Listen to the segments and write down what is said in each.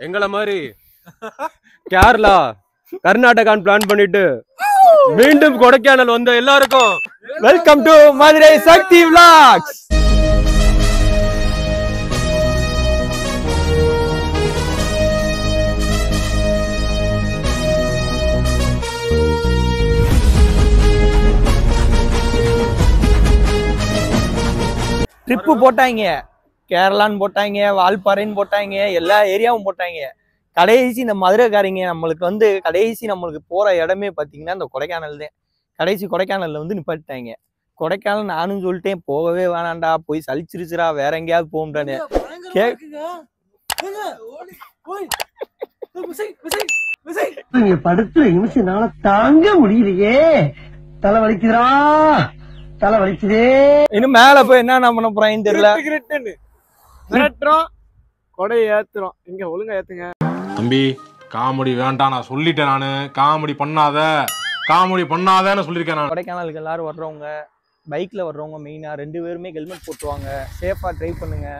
எங்கள மாதிரி கேரளா கர்நாடகான்னு பிளான் பண்ணிட்டு மீண்டும் கொடைக்கானல் வந்த எல்லாருக்கும் welcome to Madurai Sakthi vlogs. Trip போட்டாங்க, கேரளான்னு போட்டாங்க, வால்பாறைன்னு போட்டாங்க, எல்லா ஏரியாவும் போட்டாங்க. கடைசி இந்த மதுரைக்காரங்க நம்மளுக்கு போற இடமே பார்த்தீங்கன்னா இந்த கொடைக்கானல் தான். கடைசி கொடைக்கானல்ல வந்து நிப்பாட்டாங்க. கொடைக்கானல் நானும் சொல்லிட்டேன், போகவே வேணாண்டா, போய் சலிச்சிருச்சுரா, வேற எங்கேயாவது போகும்டான்னு. படுத்துற நிமிஷம்னால தாங்க முடியலையே, தலை வலிக்குதுரா, தலை வலிக்குதே. இன்னும் மேல போய் என்ன பண்ண போறான்னு தெரியல. கொடையை ஏத்துறோம், இங்க ஒழுங்கா ஏத்துங்க. தம்பி காமெடி வேண்டாம், நான் சொல்லிட்டேன். நானு காமெடி பண்ணாதன்னு சொல்லியிருக்கேன். நான் கொடைக்கானலுக்கு எல்லாரும் வர்றவங்க, பைக்ல வர்றவங்க மெயினா 2 பேருமே ஹெல்மெட் போட்டுவாங்க, சேஃபா டிரைவ் பண்ணுங்க.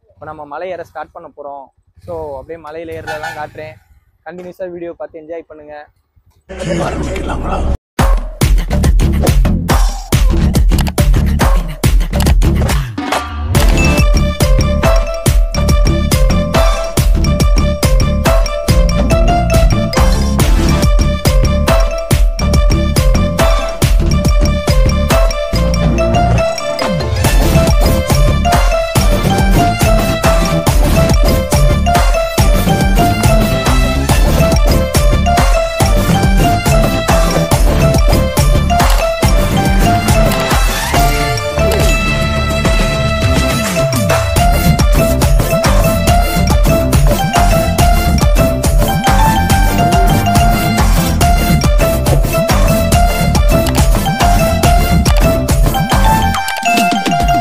இப்போ நம்ம மலை ஏற ஸ்டார்ட் பண்ண போறோம். ஸோ அப்படியே மலையில ஏறலாம் காட்டுறேன். கண்டினியூஸா வீடியோ பார்த்து என்ஜாய் பண்ணுங்க.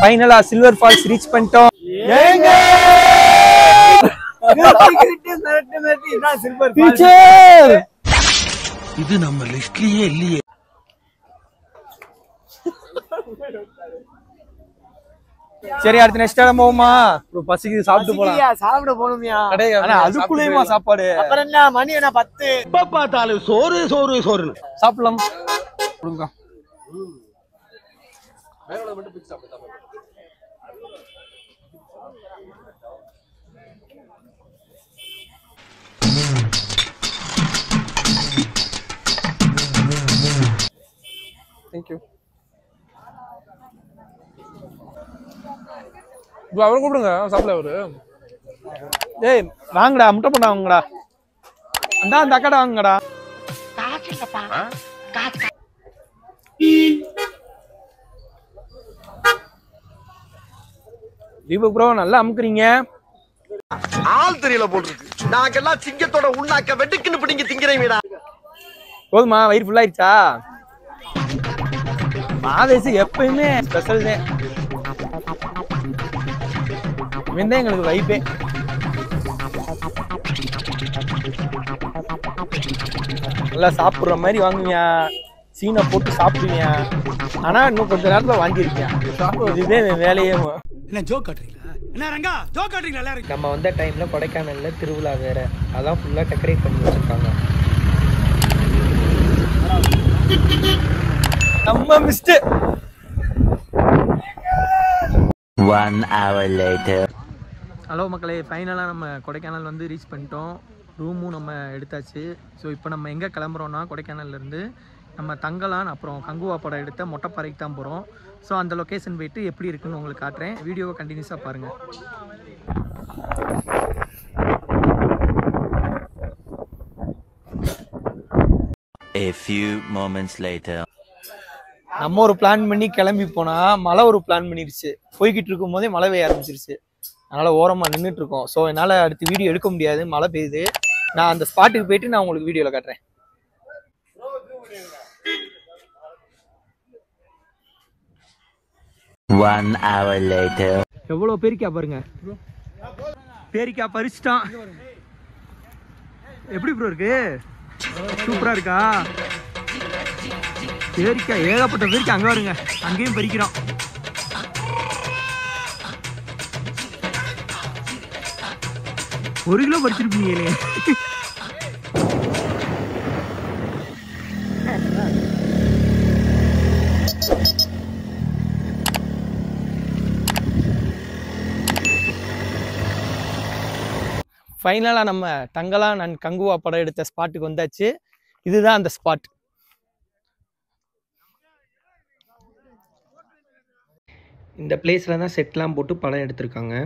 ஃபைனலா சில்வர் ஃபால்ஸ் ரீச் பண்ணிட்டோம். இது நம்ம லிஸ்ட்லயே இல்லையே. சரி, அடுத்த நெக்ஸ்ட் இடம் போவோமா? பசிக்கு சாப்பிட்டு போலாம். சாப்பிட போகணுமியா? அதுக்குள்ளேயுமா சாப்பாடு? அப்புறம் என்ன, மணி என்ன 10. எப்ப பார்த்தாலும் சோறு சோறு சோறுன்னு சாப்பிடலாம். தேங்க்யூ. அவரை கூப்பிடுங்க, சாப்பிட அவரு. ஏய் வாங்கடா, முட்டை போட்டா வாங்கடா. அந்த அக்கடை வாங்கடா. தீபக் ப்ரோ நல்லா அமுக்குறீங்க. ஆள் தெரியல போட்டுருக்கு. நாங்கெல்லாம் சிங்கத்தோட உண்ணாக்க வெட்டுக்குன்னு பிடிங்க திங்கிறீங்கடா. போதுமா? வயிறு ஃபுல் ஆயிடுச்சா? மாதேசி எப்பயுமே ஸ்பெஷல் தான். இவன் தான் எங்களுக்கு வைப்பே. நல்லா சாப்பிடுற மாதிரி வாங்குவியா, சீனை போட்டு சாப்பிடுவியா. ஆனா இன்னும் கொஞ்ச நேரத்துல வாங்கிருக்கேன். இதுதான் வேலையே. என்ன ஜோக் காட்டுறீங்களா? என்ன ரங்கா ஜோக் காட்டுறீங்களா? நம்ம வந்த டைம்ல கொடைக்கானல்ல திருவிழா வேற, அதான் ஃபுல்லா டெக்கரேட் பண்ணி வச்சிருக்காங்க. நம்ம மிஸ்ட். 1 hour later. ஹலோ மக்களே, ஃபைனலாக நம்ம கொடைக்கானல் வந்து ரீச் பண்ணிட்டோம். ரூமும் நம்ம எடுத்தாச்சு. ஸோ இப்போ நம்ம எங்கே கிளம்புறோன்னா, கொடைக்கானல்லேருந்து நம்ம தங்கலான் அப்புறம் கங்குவா படம் எடுத்த மொட்டைப்பாறைக்கு தான் போகிறோம். ஸோ அந்த லொக்கேஷன் போயிட்டு எப்படி இருக்குன்னு உங்களுக்கு காட்டுறேன். வீடியோவை கண்டினியூஸாக பாருங்கள். A few moments later. நம்ம ஒரு பிளான் பண்ணி கிளம்பி போனால் மழை ஒரு பிளான் பண்ணிருச்சு. போய்கிட்டு இருக்கும் போதே மழை பெய்ய ஆரம்பிச்சிருச்சு. அதனால் ஓரமாக நின்றுட்டு இருக்கோம். ஸோ என்னால் அடுத்து வீடியோ எடுக்க முடியாது, மழை பெய்யுது. நான் அந்த ஸ்பாட்டுக்கு போயிட்டு நான் உங்களுக்கு வீடியோவில் காட்டுறேன். 1 hour later. எவ்வளோ பேரிக்காய் பாருங்க. பேரிக்காய் பறிச்சிட்டான். எப்படி ப்ரோ இருக்கு? சூப்பரா இருக்கா? பேரிக்காய் ஏகப்பட்ட பேரிக்காய். அங்கே வருங்க, அங்கேயும் பறிக்கிறோம். 1 கிலோ படிச்சிருப்பீங்களே. ஃபைனலாக நம்ம தங்கலான் அண்ட் கங்குவா படம் எடுத்த ஸ்பாட்டுக்கு வந்தாச்சு. இதுதான் அந்த ஸ்பாட். இந்த பிளேஸில் தான் செட்லாம் போட்டு படம் எடுத்திருக்காங்க.